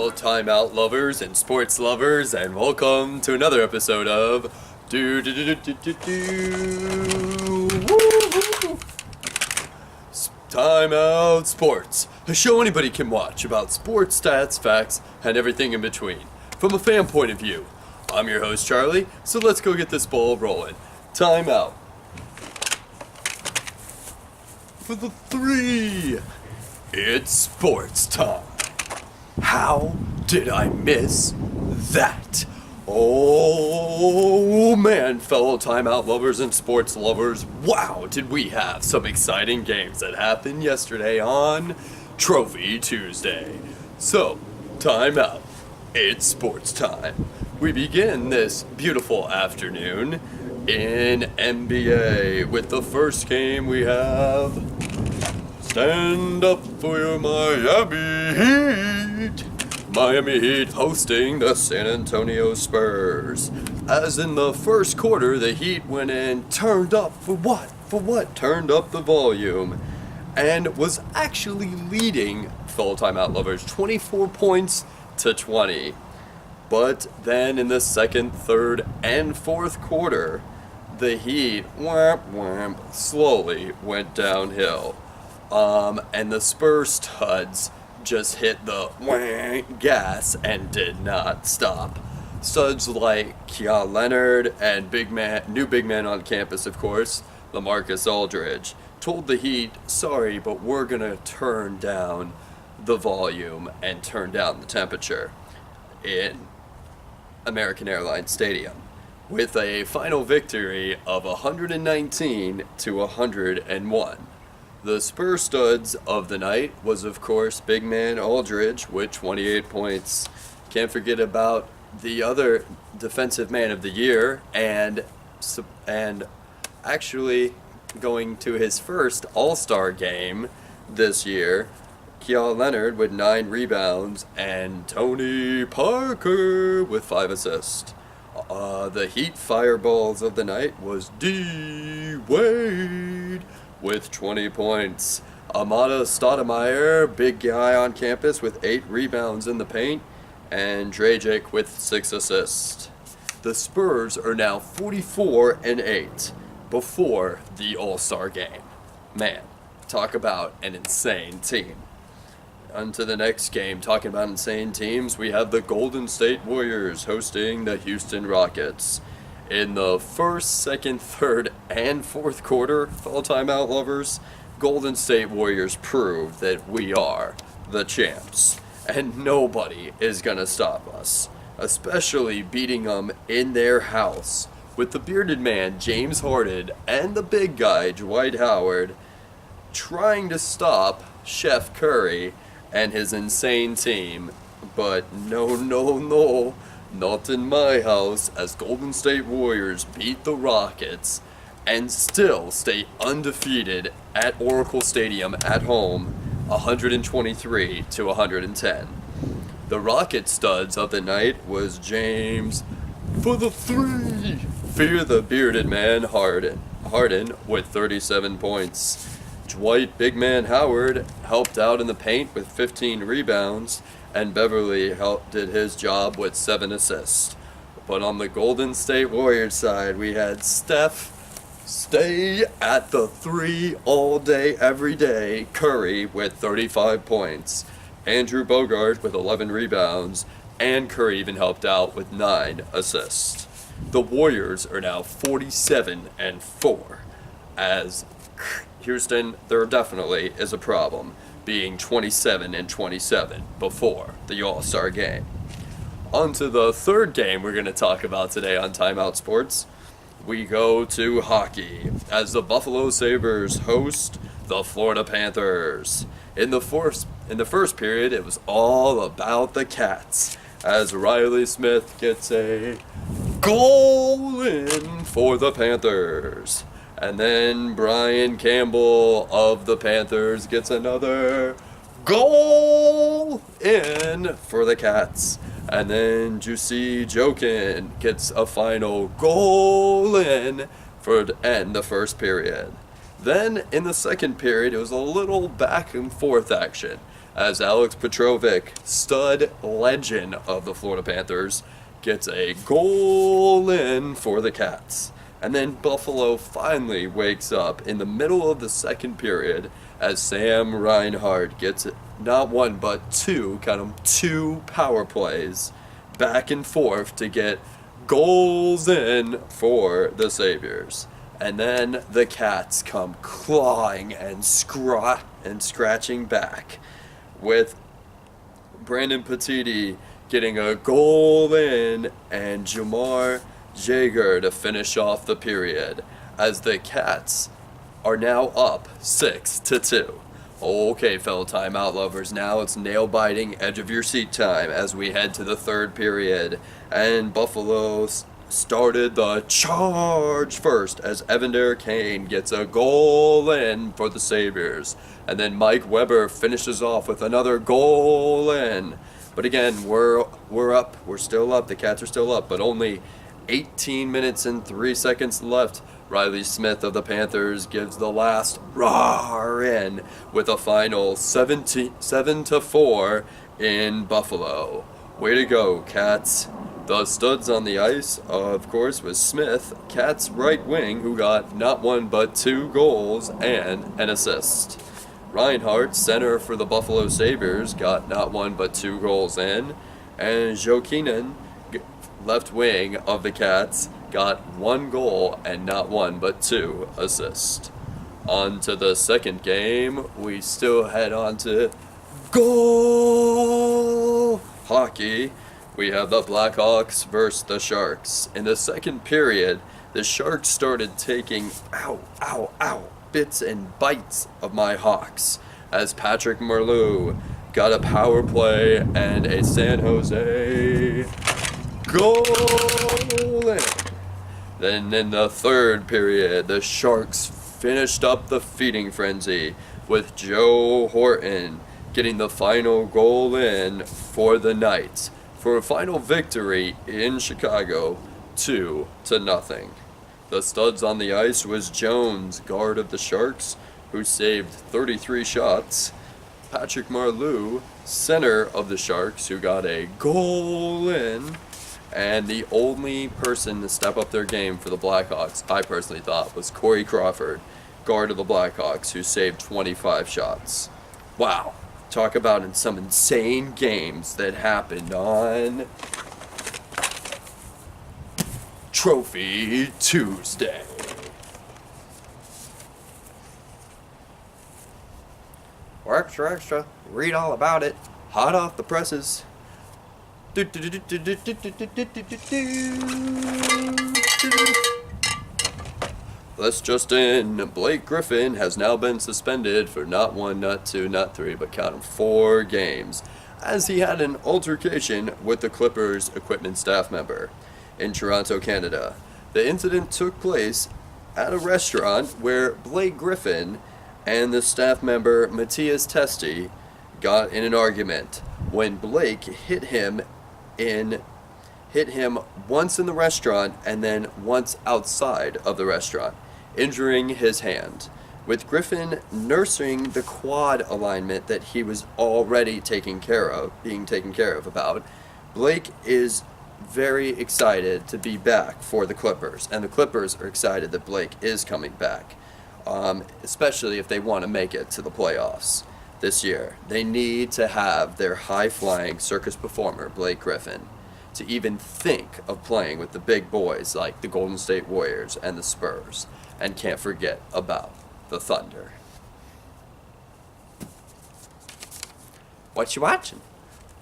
Hello, timeout lovers and sports lovers, and welcome to another episode of Do Do Do Do Do Do Woo-hoo. Timeout Sports, a show anybody can watch about sports, stats, facts, and everything in between. From a fan point of view, I'm your host Charlie, so let's go get this ball rolling. Timeout. For the three, it's sports time. How did I miss that? Oh man, fellow timeout lovers and sports lovers, wow, did we have some exciting games that happened yesterday on Trophy Tuesday. So, timeout. It's sports time. We begin this beautiful afternoon in NBA with the first game we have. Stand up for your Miami Heat. Miami Heat hosting the San Antonio Spurs. As in the first quarter, the Heat went in, turned up for what? Turned up the volume and was actually leading, fellow timeout lovers, 24 points to 20. But then in the second, third, and fourth quarter, the Heat slowly went downhill. And the Spurs studs just hit the gas and did not stop. Studs like Kawhi Leonard and new big man on campus, of course, LaMarcus Aldridge, told the Heat, sorry, but we're gonna turn down the volume and turn down the temperature in American Airlines Stadium, with a final victory of 119 to 101. The Spurs studs of the night was, of course, big man Aldridge with 28 points. Can't forget about the other defensive man of the year and actually going to his first All-Star game this year, Kawhi Leonard with 9 rebounds and Tony Parker with 5 assists. The Heat fireballs of the night was D. Wade with 20 points. Amada Stoudemire, big guy on campus with 8 rebounds in the paint, and Dragic with 6 assists. The Spurs are now 44-8 before the All-Star game. Man, talk about an insane team. On to the next game, talking about insane teams, we have the Golden State Warriors hosting the Houston Rockets. In the first, second, third, and fourth quarter, fellow timeout lovers, Golden State Warriors proved that we are the champs, and nobody is gonna stop us, especially beating them in their house, with the bearded man James Harden and the big guy Dwight Howard trying to stop Chef Curry and his insane team, but no, not in my house, as Golden State Warriors beat the Rockets and still stay undefeated at Oracle Stadium at home, 123 to 110. The Rocket studs of the night was James for the 3. Fear the bearded man Harden with 37 points. Dwight Big Man Howard helped out in the paint with 15 rebounds, and Beverly did his job with 7 assists. But on the Golden State Warriors side, we had Steph stay at the 3 all day, every day, Curry with 35 points, Andrew Bogut with 11 rebounds, and Curry even helped out with 9 assists. The Warriors are now 47-4, as Houston, there definitely is a problem, being 27-27 before the All-Star game. On to the third game we're going to talk about today on Timeout Sports. We go to hockey, as the Buffalo Sabres host the Florida Panthers. In the first period, it was all about the Cats, as Riley Smith gets a goal in for the Panthers. And then Brian Campbell of the Panthers gets another goal in for the Cats. And then Jussi Jokin gets a final goal in to end the first period. Then in the second period, it was a little back and forth action, as Alex Petrovic, stud legend of the Florida Panthers, gets a goal in for the Cats. And then Buffalo finally wakes up in the middle of the second period as Sam Reinhart gets not one but two, count 'em, two power plays back and forth to get goals in for the Saviors. And then the Cats come clawing and scratching back, with Brandon Petiti getting a goal in and Jamar Jaeger to finish off the period, as the Cats are now up 6-2. Okay, fellow timeout lovers, now it's nail-biting, edge-of-your-seat time as we head to the third period, and Buffalo started the charge first as Evander Kane gets a goal in for the Sabres, and then Mike Weber finishes off with another goal in. But again, we're up, we're still up, the Cats are still up, but only 18 minutes and 3 seconds left. Riley Smith of the Panthers gives the last roar in with a final 7-4 in Buffalo. Way to go, Cats. The studs on the ice, of course, was Smith, Cats' right wing, who got not one but 2 goals and an assist. Reinhardt, center for the Buffalo Sabres, got not one but 2 goals in, and Jokinen, left wing of the Cats, got 1 goal and not one but 2 assists. On to the second game, we still head on to goal hockey. We have the Blackhawks versus the Sharks. In the second period, the Sharks started taking bits and bites of my Hawks, as Patrick Marleau got a power play and a San Jose goal in. Then in the third period, the Sharks finished up the feeding frenzy with Joe Horton getting the final goal in for the Knights, for a final victory in Chicago, 2-0. The studs on the ice was Jones, guard of the Sharks, who saved 33 shots, Patrick Marleau, center of the Sharks, who got a goal in, and the only person to step up their game for the Blackhawks, I personally thought, was Corey Crawford, guard of the Blackhawks, who saved 25 shots. Wow. Talk about some insane games that happened on Trophy Tuesday. Extra. Read all about it. Hot off the presses. Let's just in. Blake Griffin has now been suspended for not 1, not 2, not 3, but count 'em 4 games, as he had an altercation with the Clippers equipment staff member in Toronto, Canada. The incident took place at a restaurant where Blake Griffin and the staff member Matthias Testi got in an argument when Blake hit him once in the restaurant and then once outside of the restaurant, injuring his hand, with Griffin nursing the quad alignment that he was already being taken care of about. Blake is very excited to be back for the Clippers, and the Clippers are excited that Blake is coming back, especially if they want to make it to the playoffs this year. They need to have their high-flying circus performer, Blake Griffin, to even think of playing with the big boys like the Golden State Warriors and the Spurs. And can't forget about the Thunder. What you watching?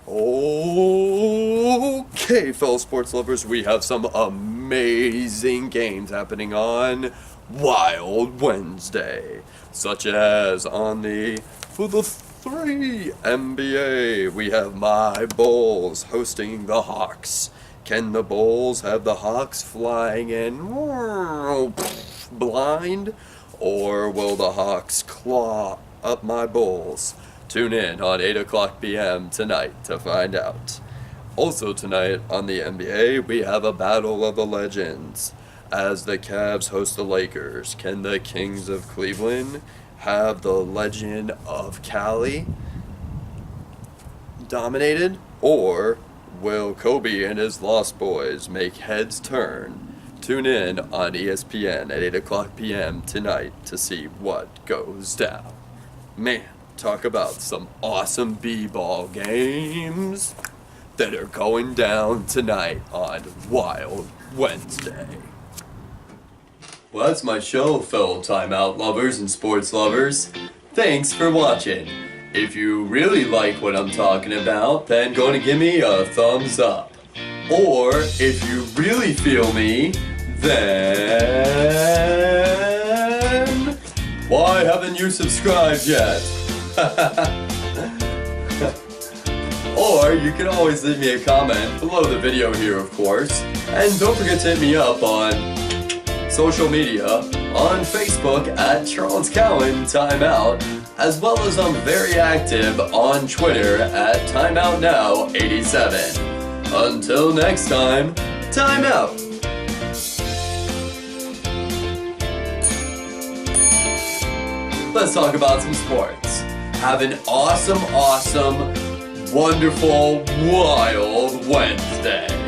Okay, fellow sports lovers, we have some amazing games happening on Wild Wednesday, such as for the 3 NBA, we have my Bulls hosting the Hawks. Can the Bulls have the Hawks flying in blind, or will the Hawks claw up my Bulls? Tune in on 8 o'clock p.m. tonight to find out. Also tonight on the NBA, we have a Battle of the Legends, as the Cavs host the Lakers. Can the Kings of Cleveland have the Legend of Cali dominated? Or will Kobe and his Lost Boys make heads turn? Tune in on ESPN at 8 o'clock p.m. tonight to see what goes down. Man, talk about some awesome b-ball games that are going down tonight on Wild Wednesday. Well, that's my show, fellow timeout lovers and sports lovers. Thanks for watching. If you really like what I'm talking about, then go and give me a thumbs up. Or, if you really feel me, then why haven't you subscribed yet? Or you can always leave me a comment below the video here, of course. And don't forget to hit me up on social media, on Facebook at Charles Cowan Timeout, as well as I'm very active on Twitter at TimeoutNow87. Until next time, time out! Let's talk about some sports. Have an awesome, wonderful, wild Wednesday.